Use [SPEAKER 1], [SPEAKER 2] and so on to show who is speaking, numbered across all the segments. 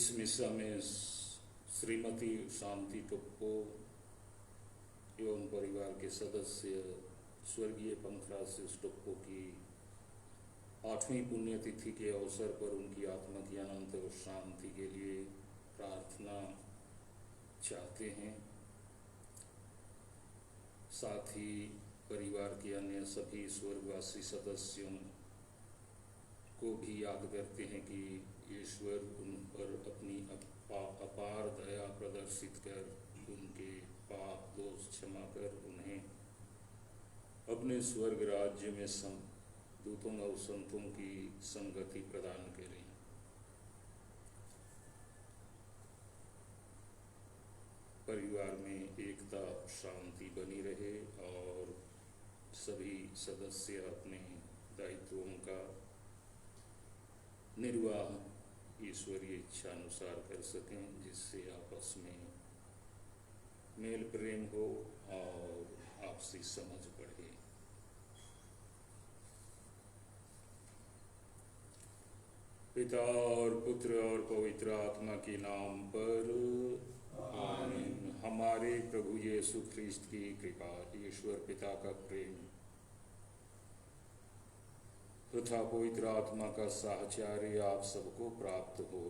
[SPEAKER 1] इस मिसा में श्रीमती शांति टुप्पो एवं परिवार के सदस्य स्वर्गीय पंथरासिस टुप्पो की 8वीं पुण्यतिथि के अवसर पर उनकी आत्मा की अनंत शांति के लिए प्रार्थना चाहते हैं। साथ ही परिवार के अन्य सभी स्वर्गवासी सदस्यों को भी याद करते हैं कि ईश्वर उन पर अपनी अपार दया प्रदर्शित कर उनके पाप दोष क्षमा कर उन्हें अपने स्वर्ग राज्य में दूतों और संतों की संगति प्रदान करें। परिवार में एकता शांति बनी रहे और सभी सदस्य अपने दायित्वों का निर्वाह ईश्वरीय इच्छा अनुसार कर सकें, जिससे आपस में मेल प्रेम हो और आपसी समझ बढ़े। पिता और पुत्र और पवित्र आत्मा के नाम पर आमीन। हमारे प्रभु यीशु ख्रीस्त की कृपा, ईश्वर पिता का प्रेम तथा पवित्र आत्मा का साहचर्य आप सबको प्राप्त हो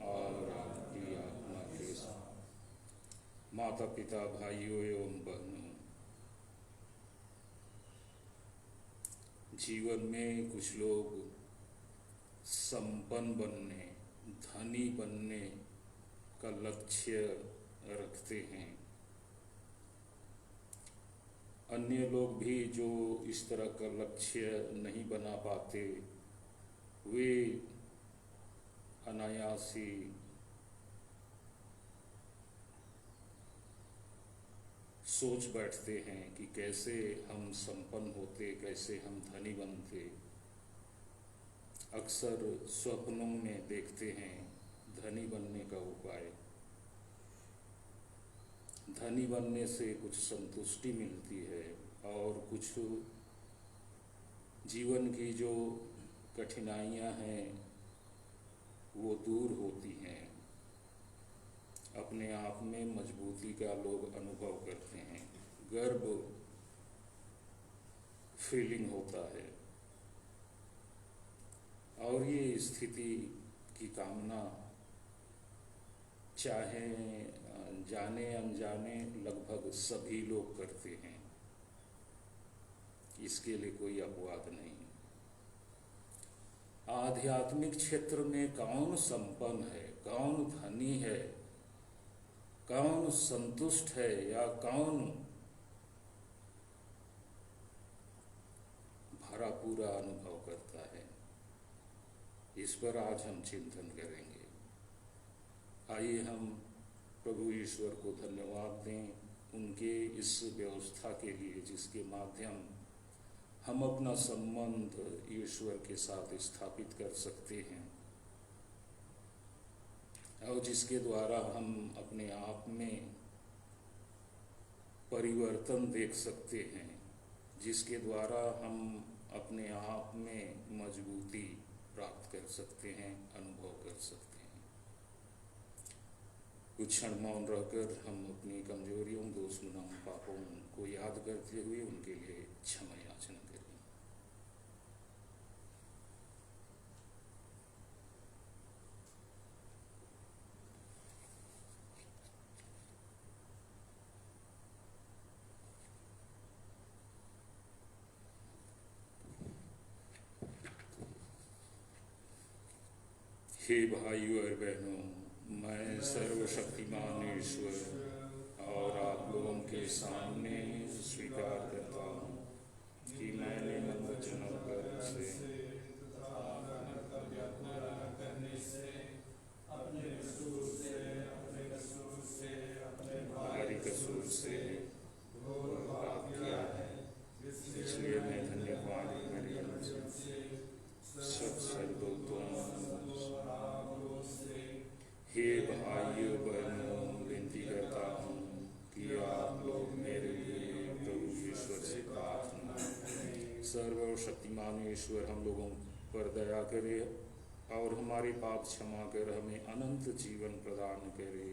[SPEAKER 1] और आपकी आत्मा के साथ। माता पिता भाइयों एवं बहनों, जीवन में कुछ लोग संपन्न बनने, धनी बनने का लक्ष्य रखते हैं। अन्य लोग भी जो इस तरह का लक्ष्य नहीं बना पाते, वे अनायास ही सोच बैठते हैं कि कैसे हम संपन्न होते, कैसे हम धनी बनते। अक्सर स्वप्नों में देखते हैं धनी बनने का उपाय। धनी बनने से कुछ संतुष्टि मिलती है और कुछ जीवन की जो कठिनाइयां हैं वो दूर होती हैं। अपने आप में मजबूती का लोग अनुभव करते हैं, गर्व फीलिंग होता है और ये स्थिति की कामना चाहे जाने अनजाने लगभग सभी लोग करते हैं। इसके लिए कोई अपवाद नहीं। आध्यात्मिक क्षेत्र में कौन संपन्न है, कौन धनी है, कौन संतुष्ट है या कौन भरा पूरा अनुभव करता है, इस पर आज हम चिंतन करेंगे। आइए हम प्रभु ईश्वर को धन्यवाद दें उनके इस व्यवस्था के लिए जिसके माध्यम हम अपना संबंध ईश्वर के साथ स्थापित कर सकते हैं और जिसके द्वारा हम अपने आप में परिवर्तन देख सकते हैं, जिसके द्वारा हम अपने आप में मजबूती प्राप्त कर सकते हैं, अनुभव कर सकते हैं। कुछ क्षण मौन रहकर हम अपनी कमजोरियों, दोष गुनाहों, पापों को याद करते हुए उनके लिए क्षमा याचना करें। हे भाइयों और बहनों, मैं सर्वशक्तिमान ईश्वर और आप लोगों के सामने स्वीकार करता हूँ कि मैंने मन वचन और कर्म से भारी कसूर से पाप किया है, इसलिए मैं धन्यवाद सब सर्वोत्तम। हे भाइयों बहनों, विनती करता हूँ कि आप लोग मेरे लिए प्रभु ईश्वर से प्रार्थना करें। सर्वशक्तिमान ईश्वर हम लोगों पर दया करे और हमारे पाप क्षमा कर हमें अनंत जीवन प्रदान करे।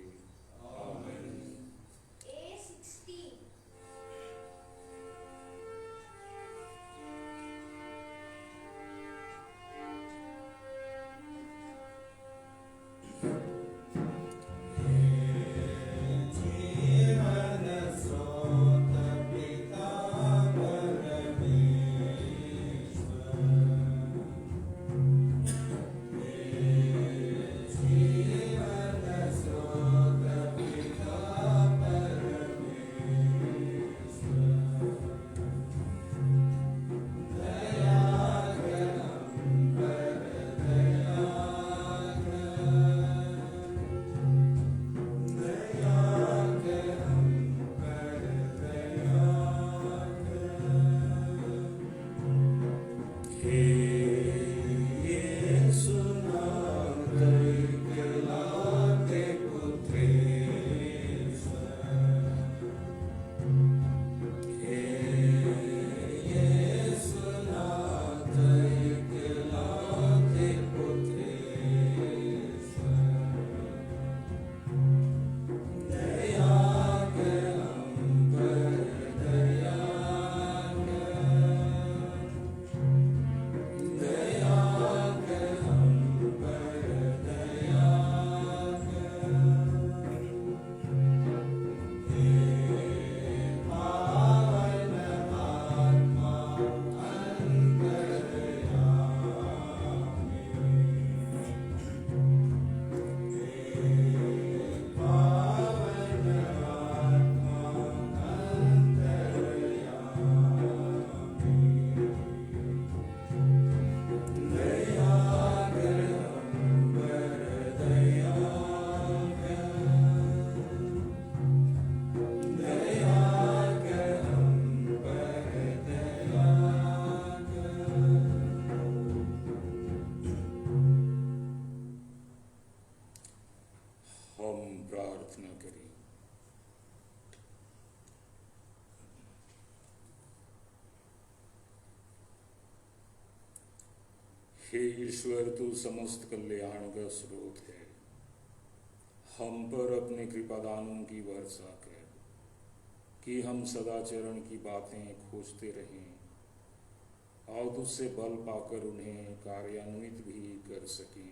[SPEAKER 1] आमीन। प्रार्थना करें। हे ईश्वर, तू समस्त कल्याण का स्रोत है। हम पर अपने कृपादानों की वर्षा कर कि हम सदाचरण की बातें खोजते रहें और तुझसे बल पाकर उन्हें कार्यान्वित भी कर सकें।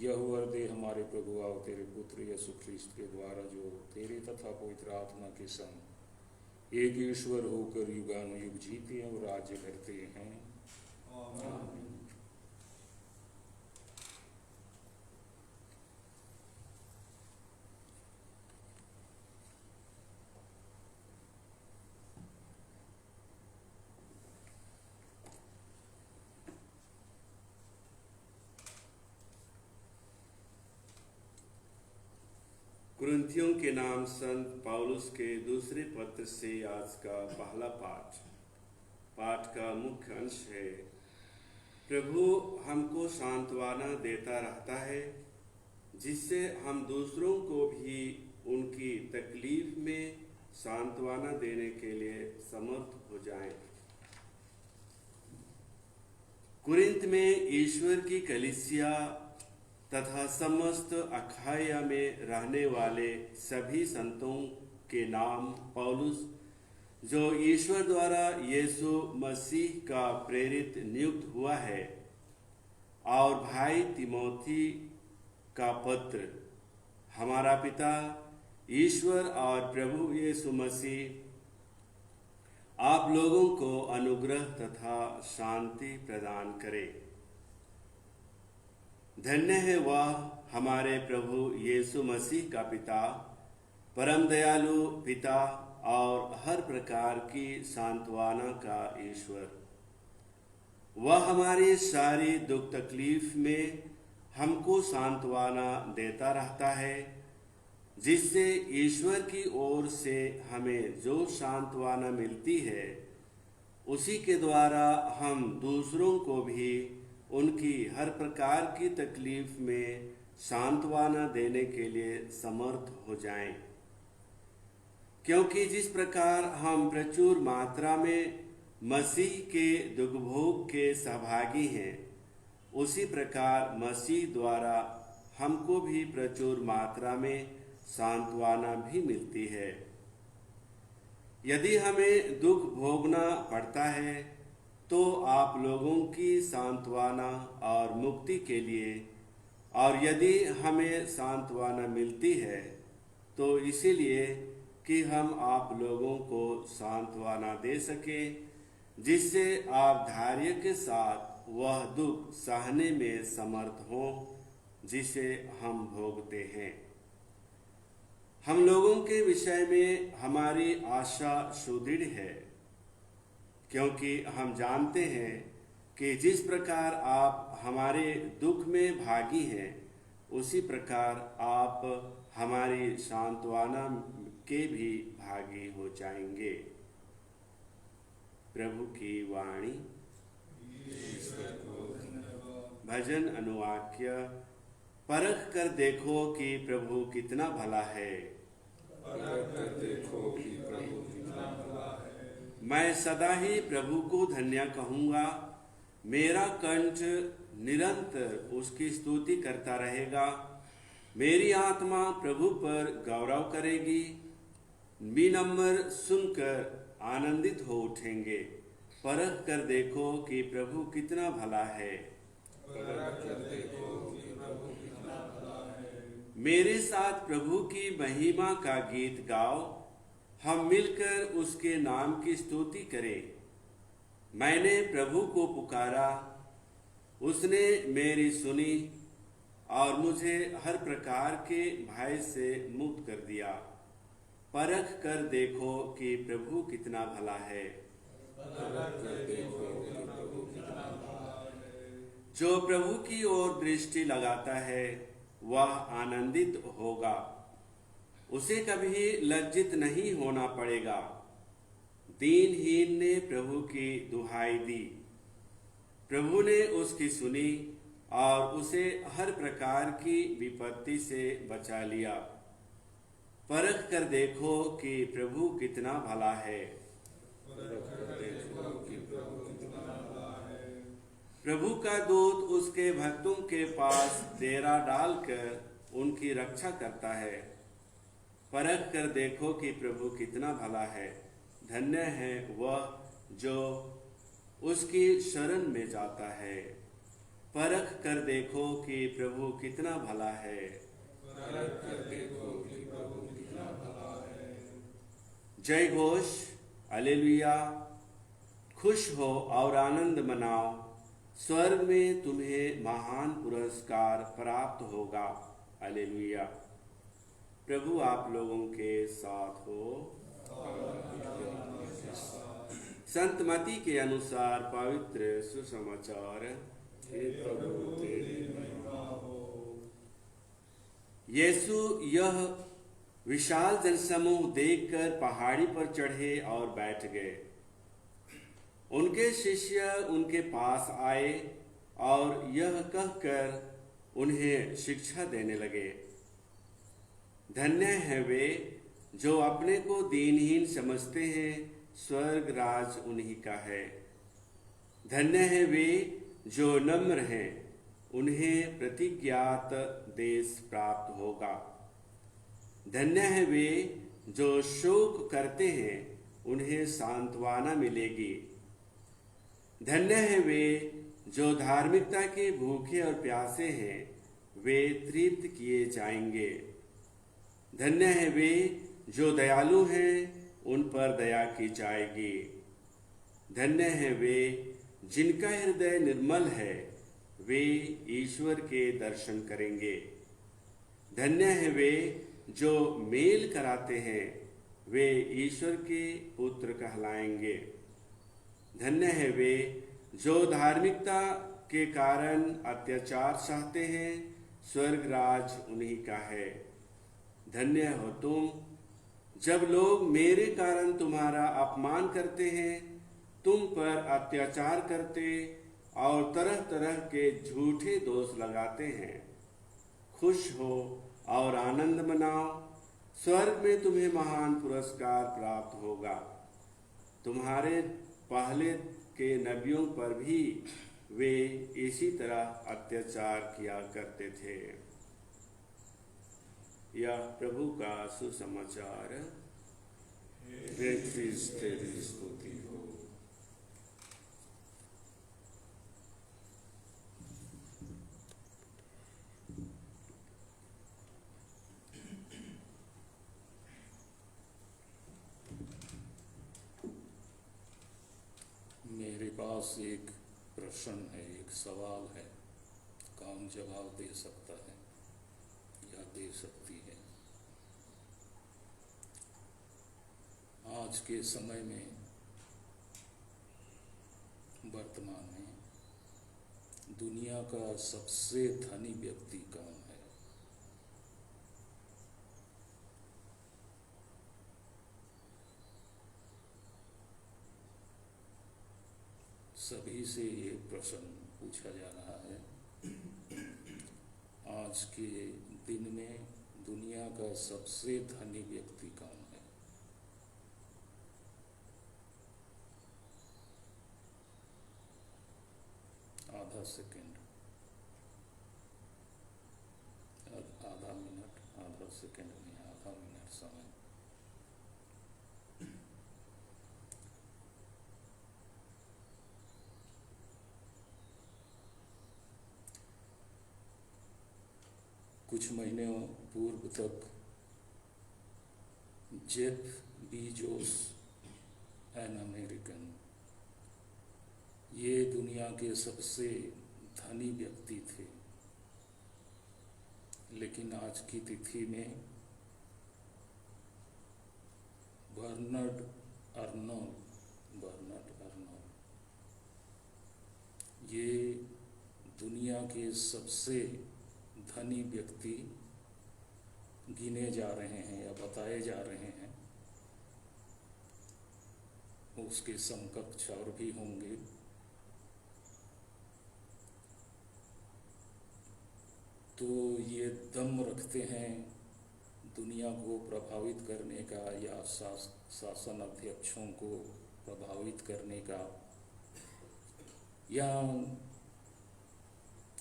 [SPEAKER 1] यह वर दे हमारे प्रभु और तेरे पुत्र यीशु ख्रीस्त के द्वारा, जो तेरे तथा पवित्र आत्मा के संग एक ईश्वर होकर युगानुयुग जीते और राज्य करते हैं। आमीन।
[SPEAKER 2] कुरिन्थियों के नाम संत पौलुस के दूसरे पत्र से आज का पहला पाठ का मुख्य अंश है। प्रभु हमको सांत्वना देता रहता है, जिससे हम दूसरों को भी उनकी तकलीफ में सांत्वना देने के लिए समर्थ हो जाएं। कुरिन्थ में ईश्वर की कलीसिया तथा समस्त अखाया में रहने वाले सभी संतों के नाम पौलुस, जो ईश्वर द्वारा यीशु मसीह का प्रेरित नियुक्त हुआ है, और भाई तिमोथी का पत्र, हमारा पिता ईश्वर और प्रभु यीशु मसीह आप लोगों को अनुग्रह तथा शांति प्रदान करे। धन्य है वह हमारे प्रभु यीशु मसीह का पिता, परम दयालु पिता और हर प्रकार की सांत्वना का ईश्वर। वह हमारी सारी दुख तकलीफ में हमको सांत्वना देता रहता है, जिससे ईश्वर की ओर से हमें जो सांत्वना मिलती है, उसी के द्वारा हम दूसरों को भी उनकी हर प्रकार की तकलीफ में सांत्वना देने के लिए समर्थ हो जाएं। क्योंकि जिस प्रकार हम प्रचुर मात्रा में मसीह के दुख भोग के सहभागी हैं, उसी प्रकार मसीह द्वारा हमको भी प्रचुर मात्रा में सांत्वना भी मिलती है। यदि हमें दुख भोगना पड़ता है तो आप लोगों की सांत्वना और मुक्ति के लिए, और यदि हमें सांत्वना मिलती है तो इसीलिए कि हम आप लोगों को सांत्वना दे सके, जिससे आप धैर्य के साथ वह दुख सहने में समर्थ हों जिसे हम भोगते हैं। हम लोगों के विषय में हमारी आशा सुदृढ़ है, क्योंकि हम जानते हैं कि जिस प्रकार आप हमारे दुख में भागी हैं, उसी प्रकार आप हमारी सांत्वना के भी भागी हो जाएंगे। प्रभु की वाणी। भजन अनुवाक्य। परख कर देखो कि प्रभु कितना भला है।
[SPEAKER 1] परख कर देखो कि प्रभु कितना भला है।
[SPEAKER 2] मैं सदा ही प्रभु को धन्य कहूँगा। मेरा कंठ निरंतर उसकी स्तुति करता रहेगा। मेरी आत्मा प्रभु पर गौरव करेगी। विनम्र सुनकर आनंदित हो उठेंगे। परख कर देखो कि प्रभु कितना भला है।
[SPEAKER 1] परख कर देखो कि प्रभु कितना भला है।
[SPEAKER 2] मेरे साथ प्रभु की महिमा का गीत गाओ। हम मिलकर उसके नाम की स्तुति करें। मैंने प्रभु को पुकारा, उसने मेरी सुनी और मुझे हर प्रकार के भय से मुक्त कर दिया। परख कर देखो कि प्रभु कितना भला है।
[SPEAKER 1] परख कर देखो कि प्रभु कितना भला है।
[SPEAKER 2] जो प्रभु की ओर दृष्टि लगाता है वह आनंदित होगा। उसे कभी लज्जित नहीं होना पड़ेगा। दीनहीन ने प्रभु की दुहाई दी। प्रभु ने उसकी सुनी और उसे हर प्रकार की विपत्ति से बचा लिया। परख कर देखो कि प्रभु कितना भला है।
[SPEAKER 1] परख कर देखो कि प्रभु कितना भला है।
[SPEAKER 2] प्रभु का दूत उसके भक्तों के पास डेरा डालकर उनकी रक्षा करता है। परख कर देखो कि प्रभु कितना भला है। धन्य है वह जो उसकी शरण में जाता है। परख कर देखो कि प्रभु कितना भला है।
[SPEAKER 1] परख कर देखो कि प्रभु कितना भला है।
[SPEAKER 2] जय घोष, हालेलुया। खुश हो और आनंद मनाओ। स्वर्ग में तुम्हें महान पुरस्कार प्राप्त होगा। हालेलुया। प्रभु आप लोगों के साथ हो। संत मती के अनुसार पवित्र सुसमाचार।
[SPEAKER 1] हे प्रभु तेरी महिमा हो।
[SPEAKER 2] यीशु यह विशाल जनसमूह देखकर पहाड़ी पर चढ़े और बैठ गए। उनके शिष्य उनके पास आए और यह कहकर उन्हें शिक्षा देने लगे, धन्य हैं वे जो अपने को दीनहीन समझते हैं, स्वर्ग राज उन्हीं का है। धन्य हैं वे जो नम्र हैं, उन्हें प्रतिज्ञात देश प्राप्त होगा। धन्य हैं वे जो शोक करते हैं, उन्हें सांत्वना मिलेगी। धन्य हैं वे जो धार्मिकता के भूखे और प्यासे हैं, वे तृप्त किए जाएंगे। धन्य हैं वे जो दयालु हैं, उन पर दया की जाएगी। धन्य हैं वे जिनका हृदय निर्मल है, वे ईश्वर के दर्शन करेंगे। धन्य हैं वे जो मेल कराते हैं, वे ईश्वर के पुत्र कहलाएंगे। धन्य हैं वे जो धार्मिकता के कारण अत्याचार सहते हैं, स्वर्ग राज उन्हीं का है। धन्य हो तुम जब लोग मेरे कारण तुम्हारा अपमान करते हैं, तुम पर अत्याचार करते और तरह तरह के झूठे दोष लगाते हैं। खुश हो और आनंद मनाओ, स्वर्ग में तुम्हें महान पुरस्कार प्राप्त होगा। तुम्हारे पहले के नबियों पर भी वे इसी तरह अत्याचार किया करते थे। यह प्रभु का सुसमाचार।
[SPEAKER 1] हे क्रिस्त तेरी स्तुति हो। मेरे पास एक प्रश्न है, एक सवाल है। कौन जवाब दे सकता है या दे सकती है? आज के समय में, वर्तमान में, दुनिया का सबसे धनी व्यक्ति कौन है? सभी से ये प्रश्न पूछा जा रहा है। आज के दिन में दुनिया का सबसे धनी व्यक्ति कौन है? आधा सेकंड, आधा मिनट, आधा सेकंड नहीं, आधा मिनट समय। कुछ महीनों पूर्व तक जेफ बीजोस, एन अमेरिकन, ये दुनिया के सबसे धनी व्यक्ति थे। लेकिन आज की तिथि में बर्नार्ड अर्नोल्ड, ये दुनिया के सबसे धनी व्यक्ति गिने जा रहे हैं या बताए जा रहे हैं। उसके समकक्ष और भी होंगे। तो ये दम रखते हैं दुनिया को प्रभावित करने का या शासन अध्यक्षों को प्रभावित करने का, या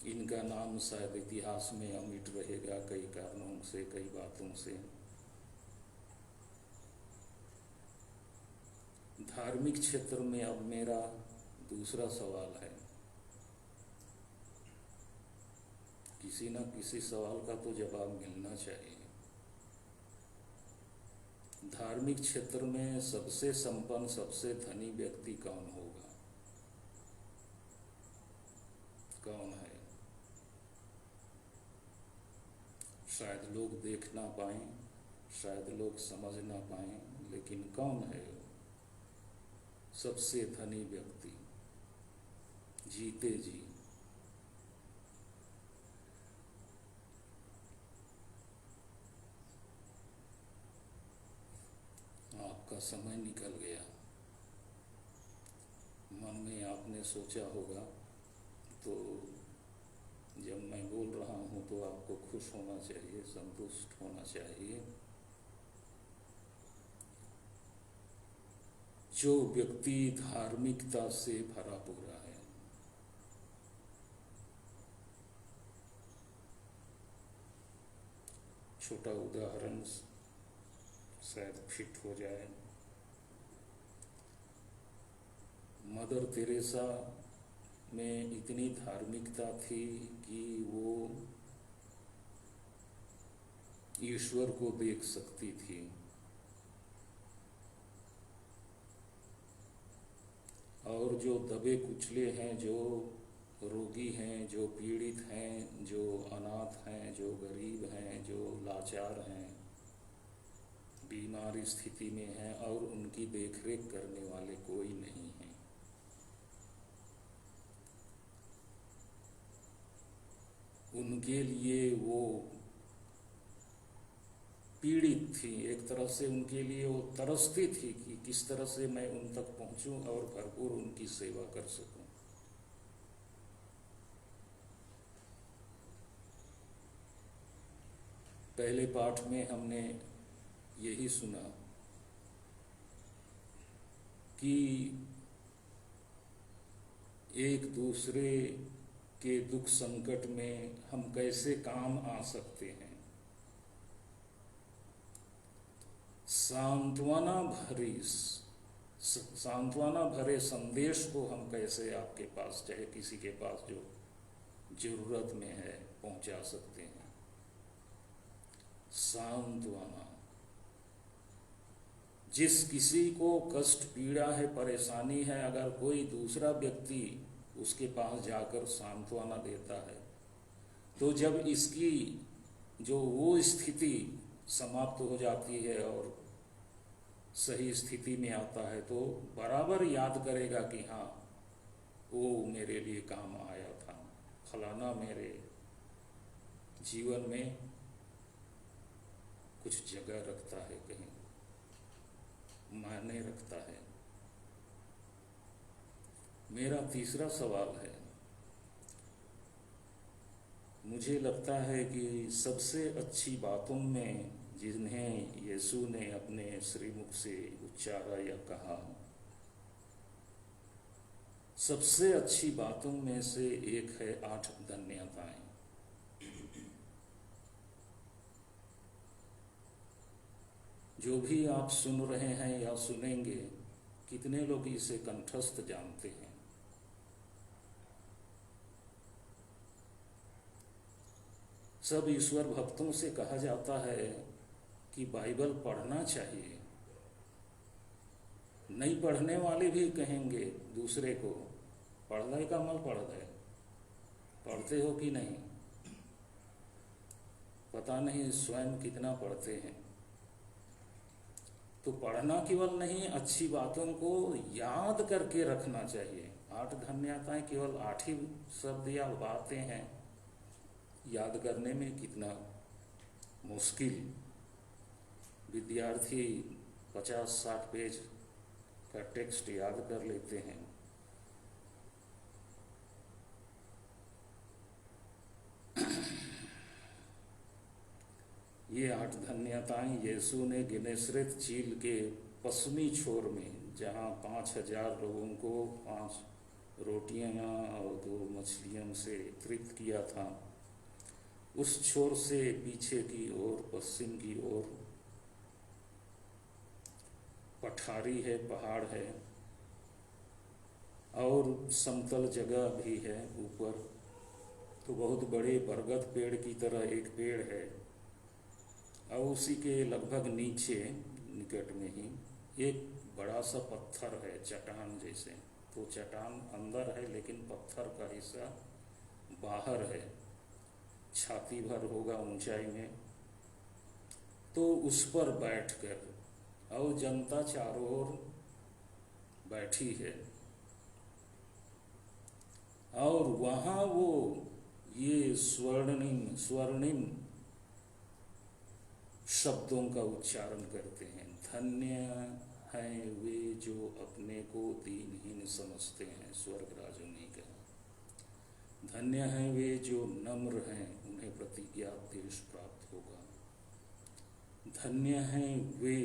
[SPEAKER 1] इनका नाम शायद इतिहास में अमिट रहेगा कई कारणों से, कई बातों से। धार्मिक क्षेत्र में अब मेरा दूसरा सवाल है। किसी न किसी सवाल का तो जवाब मिलना चाहिए। धार्मिक क्षेत्र में सबसे संपन्न, सबसे धनी व्यक्ति कौन होगा? कौन है? शायद लोग देख ना पाएं, शायद लोग समझ ना पाएं, लेकिन कौन है वो सबसे धनी व्यक्ति जीते जी? आपका समय निकल गया। मन में आपने सोचा होगा, तो जब मैं बोल रहा हूँ तो आपको खुश होना चाहिए, संतुष्ट होना चाहिए। जो व्यक्ति धार्मिकता से भरा पूरा है, छोटा उदाहरण शायद फिट हो जाए। मदर तेरेसा में इतनी धार्मिकता थी कि वो ईश्वर को देख सकती थी। और जो दबे कुचले हैं, जो रोगी हैं, जो पीड़ित हैं, जो अनाथ हैं, जो गरीब हैं, जो लाचार हैं, बीमार स्थिति में हैं और उनकी देखरेख करने वाले कोई नहीं है, उनके लिए वो पीड़ित थी। एक तरह से उनके लिए वो तरसती थी कि किस तरह से मैं उन तक पहुंचूं और भरपूर उनकी सेवा कर सकूं। पहले पाठ में हमने यही सुना कि एक दूसरे के दुख संकट में हम कैसे काम आ सकते हैं। सांत्वना भरे संदेश को हम कैसे आपके पास, चाहे किसी के पास जो जरूरत में है, पहुंचा सकते हैं। सांत्वना, जिस किसी को कष्ट, पीड़ा है, परेशानी है, अगर कोई दूसरा व्यक्ति उसके पास जाकर सांत्वना देता है, तो जब इसकी जो वो स्थिति समाप्त हो जाती है और सही स्थिति में आता है, तो बराबर याद करेगा कि हाँ, वो मेरे लिए काम आया था, फलाना मेरे जीवन में कुछ जगह रखता है, कहीं मायने रखता है। मेरा तीसरा सवाल है, मुझे लगता है कि सबसे अच्छी बातों में जिन्हें यीशु ने अपने श्रीमुख से उच्चारा या कहा, सबसे अच्छी बातों में से एक है 8 धन्यताएं। जो भी आप सुन रहे हैं या सुनेंगे, कितने लोग इसे कंठस्थ जानते हैं? सब ईश्वर भक्तों से कहा जाता है कि बाइबल पढ़ना चाहिए। नहीं पढ़ने वाले भी कहेंगे दूसरे को, पढ़ ले कमल, पढ़ ले। पढ़ते हो कि नहीं पता नहीं, स्वयं कितना पढ़ते हैं। तो पढ़ना केवल नहीं, अच्छी बातों को याद करके रखना चाहिए। 8 धन्यताएं केवल 8 ही शब्द या बातें हैं, याद करने में कितना मुश्किल। विद्यार्थी 50-60 पेज का टेक्स्ट याद कर लेते हैं। ये 8 धन्यताएं यीशु ने गिनेसरेत झील के पश्चिमी छोर में, जहाँ 5000 लोगों को 5 रोटियां और 2 मछलियों से तृप्त किया था, उस छोर से पीछे की ओर, पश्चिम की ओर पठारी है, पहाड़ है और समतल जगह भी है ऊपर। तो बहुत बड़े बरगद पेड़ की तरह एक पेड़ है और उसी के लगभग नीचे, निकट में ही एक बड़ा सा पत्थर है, चट्टान जैसे। तो चट्टान अंदर है लेकिन पत्थर का हिस्सा बाहर है, छाती भर होगा ऊंचाई में। तो उस पर बैठकर, और जनता चारों ओर बैठी है, और वहां वो ये स्वर्णिम शब्दों का उच्चारण करते हैं। धन्य हैं वे जो अपने को दीनहीन समझते हैं, स्वर्ग राजू ने कहा। धन्य हैं वे जो नम्र हैं, उन्हें प्रतिज्ञा देश प्राप्त होगा। धन्य हैं वे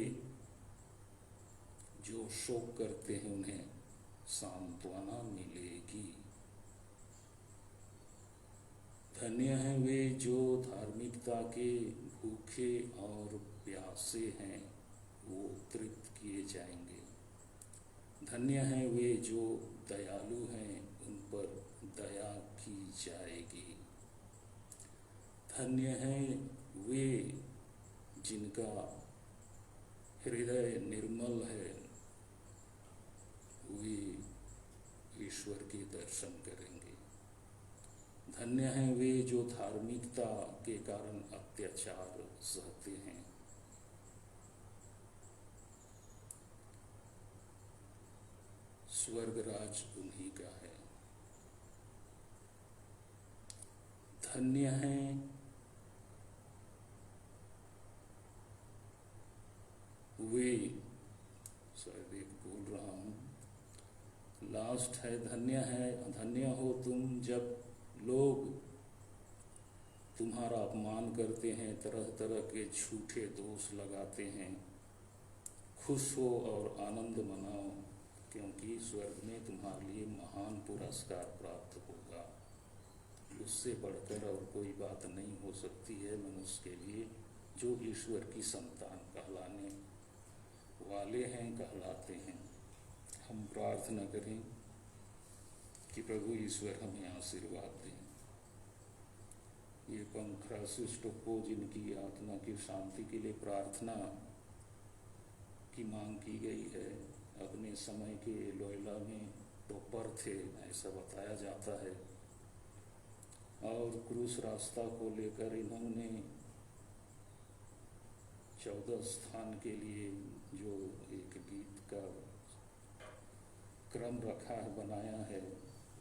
[SPEAKER 1] जो शोक करते हैं, उन्हें सांत्वना मिलेगी। धन्य हैं वे जो धार्मिकता के भूखे और प्यासे हैं, वो तृप्त किए जाएंगे। धन्य हैं वे जो दयालु हैं, उन पर दया की जाएगी। धन्य हैं वे जिनका हृदय निर्मल है, वे ईश्वर के दर्शन करेंगे। धन्य हैं वे जो धार्मिकता के कारण अत्याचार सहते हैं। स्वर्ग राज उन्हीं का है। धन्य हैं वे, शायद एक बोल रहा हूँ, लास्ट है, धन्य हो तुम जब लोग तुम्हारा अपमान करते हैं, तरह तरह के झूठे दोष लगाते हैं। खुश हो और आनंद मनाओ, क्योंकि स्वर्ग में तुम्हारे लिए महान पुरस्कार प्राप्त होगा। उससे बढ़कर और कोई बात नहीं हो सकती है मनुष्य के लिए जो ईश्वर की संतान कहलाने वाले हैं, कहलाते हैं। हम प्रार्थना करें कि प्रभु ईश्वर हमें आशीर्वाद दें। ये पंखरा शिष्ट को जिनकी आत्मा की शांति के लिए प्रार्थना की मांग की गई है, अपने समय के लोयला में टॉपर थे ऐसा बताया जाता है, और क्रूस रास्ता को लेकर इन्होंने 14 स्थान के लिए जो एक गीत का क्रम रखा है, बनाया है,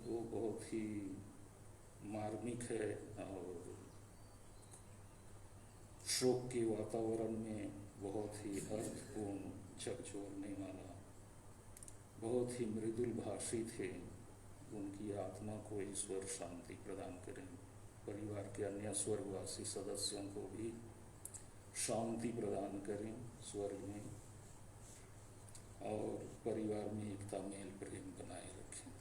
[SPEAKER 1] वो बहुत ही मार्मिक है और शोक के वातावरण में बहुत ही अर्थपूर्ण, झकझोरने वाला, बहुत ही मृदुल भाषी थे। उनकी आत्मा को ईश्वर शांति प्रदान करें। परिवार के अन्य स्वर्गवासी सदस्यों को भी शांति प्रदान करें स्वर्ग में, और परिवार में एकता, मेल, प्रेम बनाए रखें।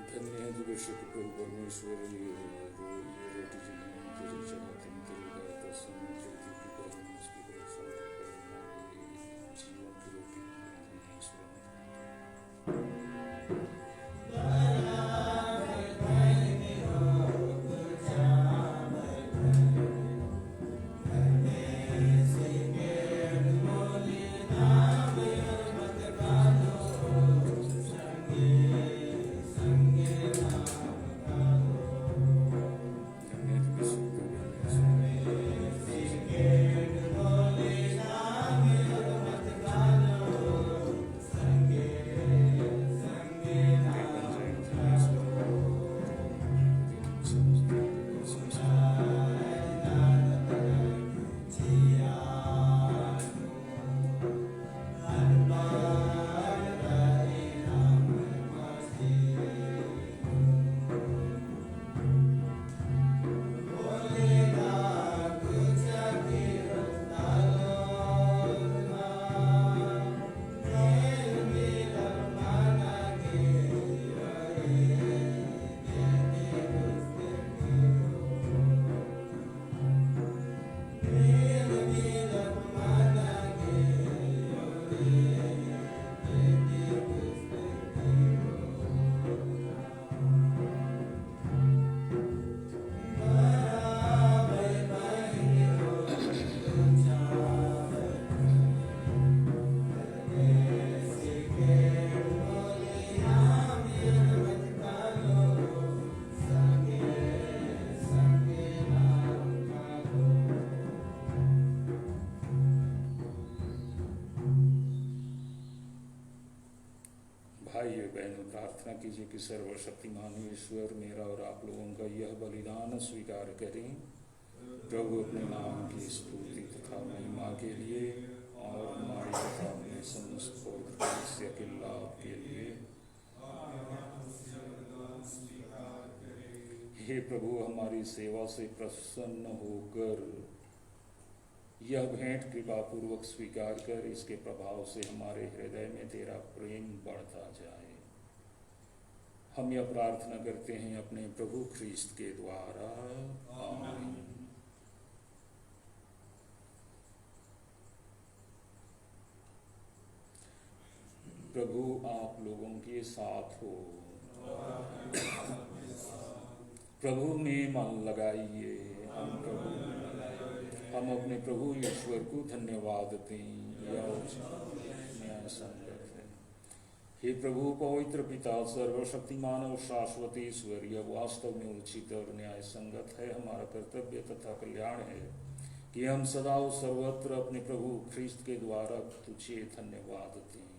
[SPEAKER 1] धन्य है जो विश्व के प्रभु परमेश्वर ये रोटी जिन्हें तेरे चढ़ाते हैं, तेरे गाय दर्शन में चलती की करें, उसकी दर्शन करें, जीवन की रोटी ईश्वर। भाइयों बहनों, प्रार्थना कीजिए कि सर्वशक्तिमान ईश्वर मेरा और आप लोगों का यह बलिदान स्वीकार करें। प्रभु अपने नाम की स्तुति तथा महिमा के लिए और हमारी तथा अपने समस्त पवित्र के लाभ के लिए। हे प्रभु, हमारी सेवा से प्रसन्न होकर यह भेंट कृपा पूर्वक स्वीकार कर इसके प्रभाव से हमारे हृदय में तेरा प्रेम बढ़ता जाए। हम यह प्रार्थना करते हैं अपने प्रभु ख्रीस्त के द्वारा, आमीन। प्रभु आप लोगों के साथ हो। प्रभु में मन लगाइए। हम अपने प्रभु ईश्वर को धन्यवाद दें। यह न्याय संगत है। हे प्रभु पवित्र पिता, सर्वशक्तिमान और शाश्वत ईश्वर, यह वास्तव में उचित और न्याय संगत है, हमारा कर्तव्य तथा कल्याण है कि हम सदा और सर्वत्र अपने प्रभु ख्रीस्त के द्वारा तुझे धन्यवाद दें।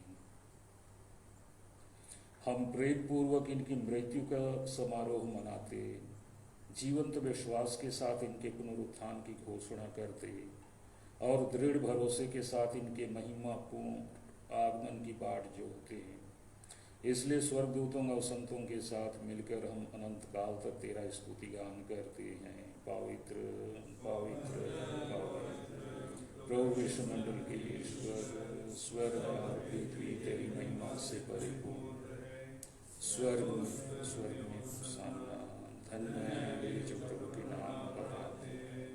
[SPEAKER 1] हम प्रेम पूर्वक इनकी मृत्यु का समारोह मनाते, जीवंत विश्वास के साथ इनके पुनरुत्थान की घोषणा करते और दृढ़ भरोसे के साथ इनके महिमापूर्ण आगमन की बाट जोहते हैं। इसलिए स्वर्गदूतों और संतों के साथ मिलकर हम अनंत काल तक तेरा स्तुति गान करते हैं। पवित्र पवित्र पवित्र प्रभु विश्वमंडल के ईश्वर, स्वर्ग और पृथ्वी तेरी महिमा से परिपूर्ण है। स्वर्ग में होशाना, धन्य है वे जो प्रभु के नाम पर आते हैं।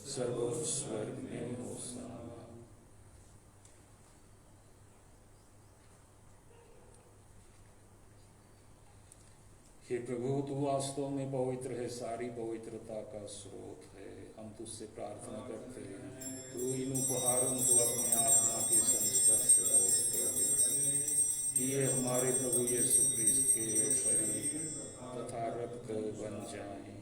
[SPEAKER 1] सर्वोच्च स्वर्ग में होशाना। हे प्रभु, तू वास्तव में पवित्र है, सारी पवित्रता का स्रोत है। हम तुझसे प्रार्थना करते हैं, तू इन उपहारों को अपने आत्मा के संस्पर्श कि ये हमारे प्रभु यीशु क्रिस्त के शरीर तथा रक्त बन जाएं।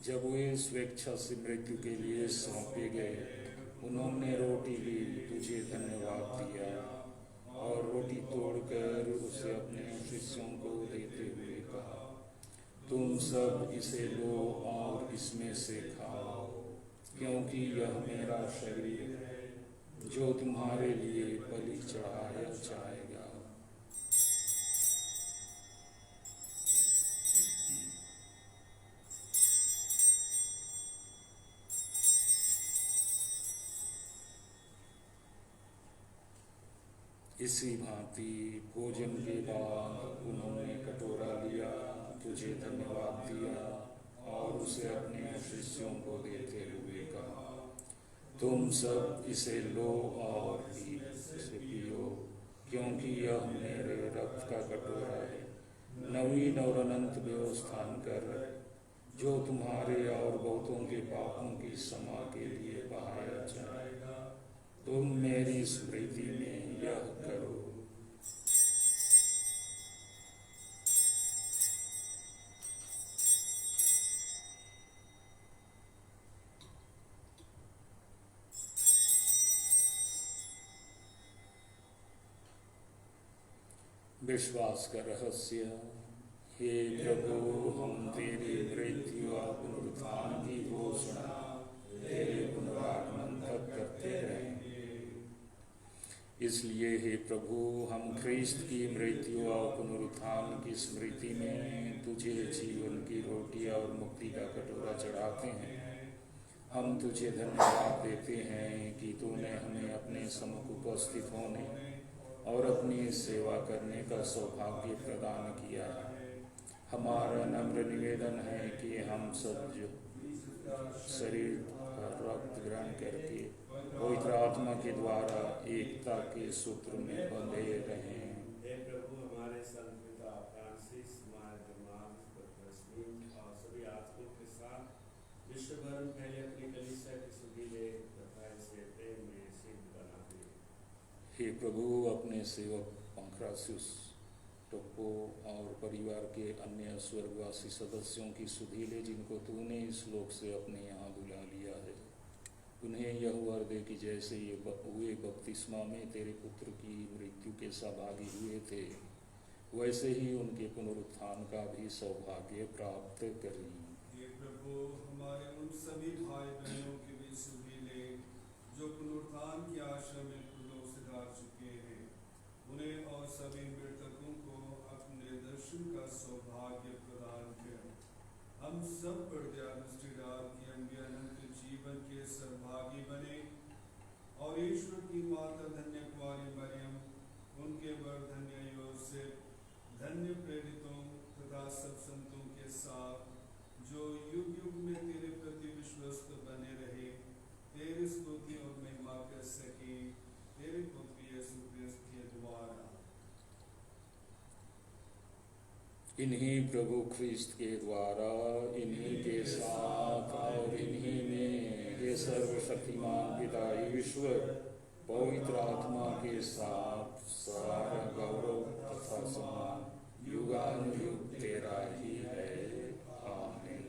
[SPEAKER 1] जब वे स्वेच्छा से मृत्यु के लिए सौंपे गए, उन्होंने रोटी ली, तुझे धन्यवाद दिया और रोटी तोड़कर उसे अपने शिष्यों को देते हुए कहा, तुम सब इसे लो और इसमें से खाओ, क्योंकि यह मेरा शरीर है जो तुम्हारे लिए बलि चढ़ाया जाएगा। इसी भांति भोजन के बाद उन्होंने कटोरा लिया, तुझे धन्यवाद दिया और उसे अपने शिष्यों को देते हुए कहा, तुम सब इसे लो और इसे पियो, क्योंकि यह मेरे रक्त का कटोरा है, नवीन और अनंत व्यवस्थान कर जो तुम्हारे और बहुतों के पापों की क्षमा के लिए बहाया जाएगा। तुम मेरी स्मृति में यह करो। विश्वास का रहस्य। हे प्रभु, हम तेरी मृत्यु और पुनरुत्थान की घोषणा तेरे पुनरागमन तक करते रहेंगे। इसलिए हे प्रभु, हम ख्रीस्त की मृत्यु और पुनरुत्थान की स्मृति में तुझे जीवन की रोटी और मुक्ति का कटोरा चढ़ाते हैं। हम तुझे धन्यवाद देते हैं कि तूने हमें अपने सम्मुख उपस्थित होने और अपनी सेवा करने का सौभाग्य प्रदान किया है। हमारा नम्र निवेदन है कि हम सब जो शरीर और रक्त ग्रहण करके पवित्र आत्मा के द्वारा एकता के सूत्र में बंधे रहें।
[SPEAKER 2] हे प्रभु, हमारे संत पिता फ्रांसिस, हमारे दामाद और सभी आत्माओं के साथ विश्व भर में फैले अपनी कलीसिया की सुधीले तथा इसे प्रेम में सिद्ध बना दे।
[SPEAKER 1] हे प्रभु, अपने सेवक पंक्रासियुस टोप्पो और परिवार के अन्य स्वर्गवासी सदस्यों की सुधीले जिनको तूने इस लोक से अपने यहाँ बुला लिया है, उन्हें यह वर दे कि जैसे ये हुए बपतिस्मा में तेरे पुत्र की मृत्यु के सहभागी हुए थे, वैसे ही उनके पुनरुत्थान का भी सौभाग्य प्राप्त करें।
[SPEAKER 3] हे प्रभु, हमारे उन सभी भाई बहनों के भी सुधीले जो पुनरुत्थान की आशा में फूलों से डाल चुके हैं, उन्हें और सभी मृतकों को अपने दर्शन का सौभाग्य प्रदान कर हम सब पर दया दृष्टि डाल के हम भी अनंत जीवन के सहभागी बने और ईश्वर की माता धन्य कुंवारी मरियम, उनके वर धन्य योसेफ, धन्य प्रेरितों तथा सब संतों के साथ जो युग युग में तेरे प्रति विश्वस्त बने रहे, तेरी स्तुति और महिमा कर सके, तेरे पुत्र यीशु क्रिस्त के द्वारा।
[SPEAKER 1] इन्हीं प्रभु ख्रीस्त के द्वारा, इन्हीं के साथ और इन्हीं में ये सर्वशक्तिमान पिता ईश्वर पवित्र आत्मा के साथ सारा गौरव तथा सम्मान युगानुयुग तेरा ही है। आमीन।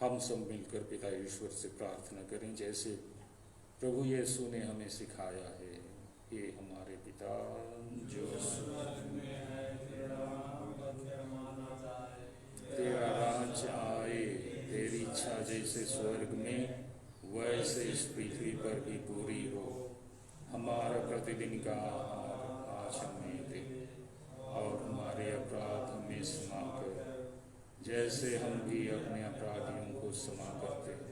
[SPEAKER 1] हम सब मिलकर पिता ईश्वर से प्रार्थना करें जैसे प्रभु यीशु ने हमें सिखाया है। ये हमारे पिता जो स्वर्ग में है, तेरा राज्य आए, तेरी इच्छा जैसे स्वर्ग में वैसे इस पृथ्वी पर भी पूरी हो। हमारा प्रतिदिन का आहार आज हमें दे, और हमारे अपराध हमें क्षमा कर, जैसे हम भी अपने अपराधियों को क्षमा करते हैं।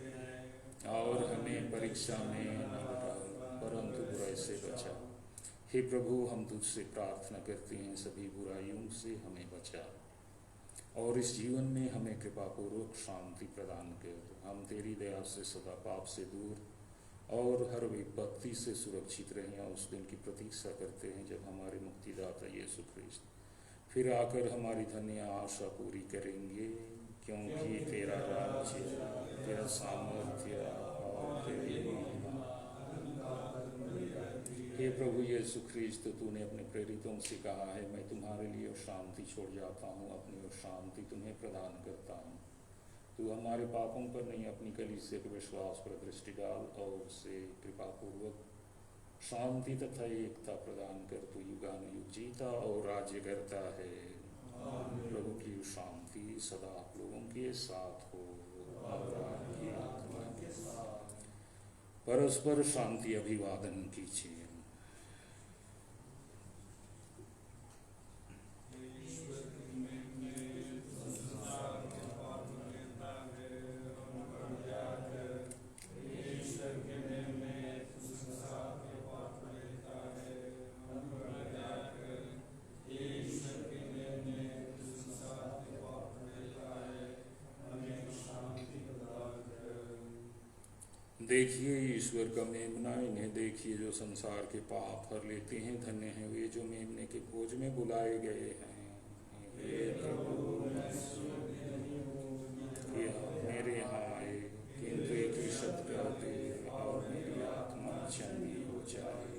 [SPEAKER 1] और हमें परीक्षा में न डाल, परंतु बुराई से बचा। हे प्रभु, हम तुझसे प्रार्थना करते हैं, सभी बुराइयों से हमें बचा, और इस जीवन में हमें कृपापूर्वक शांति प्रदान कर। हम तेरी दया से सदा पाप से दूर और हर विपत्ति से सुरक्षित रहें, और उस दिन की प्रतीक्षा करते हैं जब हमारे मुक्तिदाता यीशु ख्रिस्त फिर आकर हमारी धन्य आशा पूरी करेंगे, क्योंकि तेरा राज्य, तेरा सामर्थ्य और तेरी महिमा। हे प्रभु यीशु ख्रिस्त, तूने अपने प्रेरितों से कहा है, मैं तुम्हारे लिए शांति छोड़ जाता हूँ, अपनी शांति तुम्हें प्रदान करता हूँ। तू हमारे पापों पर नहीं, अपनी कलीसिया के विश्वास पर दृष्टि डाल, और उसे कृपापूर्वक शांति तथा एकता प्रदान कर। तू युगानुयुग जीता और राज्य करता है। प्रभु की शांति सदा आप लोगों के साथ हो, और आपकी आत्मा के साथ। परस्पर शांति अभिवादन कीजिए। देखिए ईश्वर का मेमना, इन्हें देखिए जो संसार के पाप हर लेते हैं। धन्य हैं वे जो मेमने के भोज में बुलाए गए हैं। हे प्रभु, कि आप मेरे यहाँ आए, किंतु एक ही शब्द कहते और मेरी आत्मा चंगी हो जाएगी।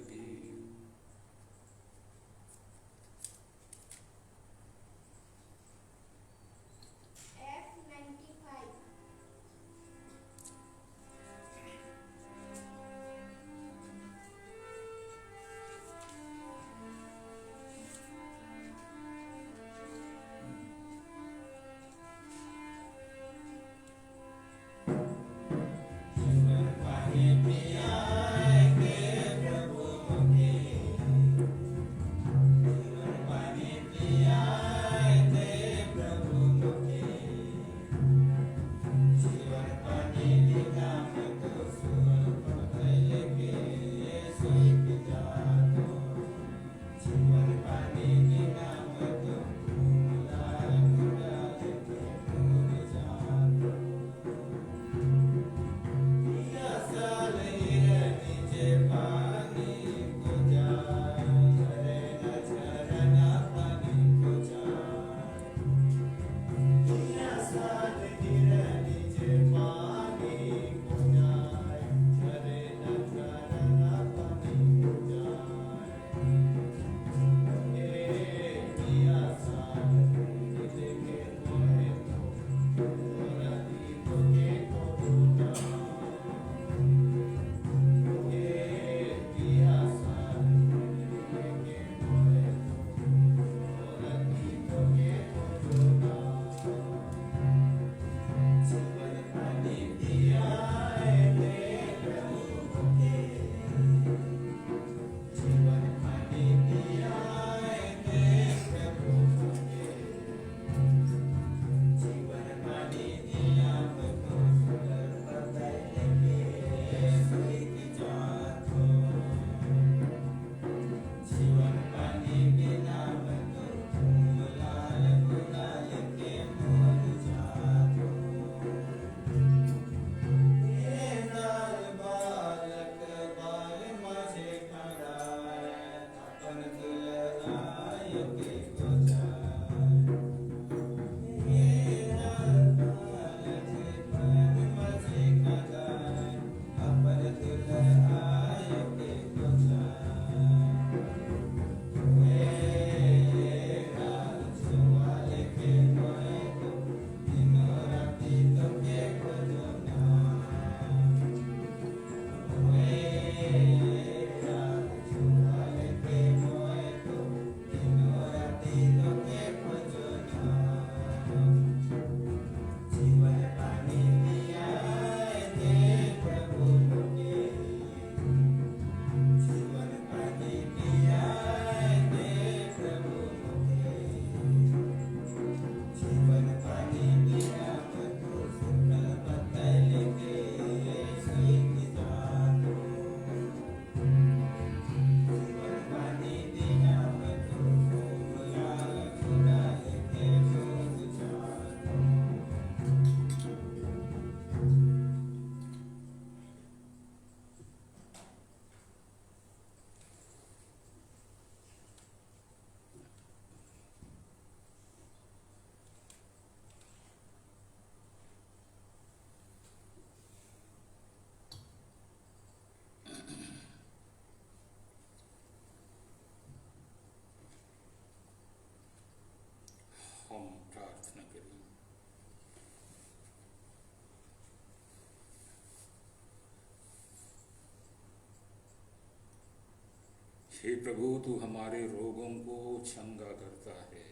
[SPEAKER 1] हे प्रभु, तू हमारे रोगों को चंगा करता है।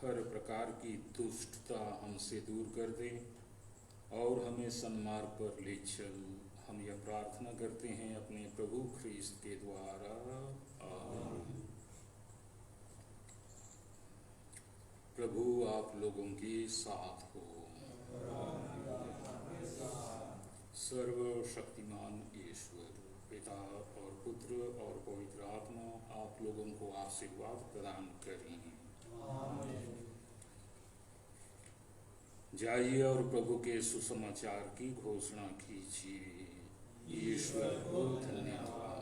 [SPEAKER 1] हर प्रकार की दुष्टता हमसे दूर कर दे और हमें सन्मार्ग पर ले चल। हम यह प्रार्थना करते हैं अपने प्रभु ख्रीस्त के द्वारा, आमीन। प्रभु आप लोगों के साथ हो। सर्वशक्तिमान ईश्वर पिता और पुत्र और पवित्र आत्मा आप लोगों को आशीर्वाद प्रदान करें। जाइए और प्रभु के सुसमाचार की घोषणा कीजिए। ईश्वर को धन्यवाद।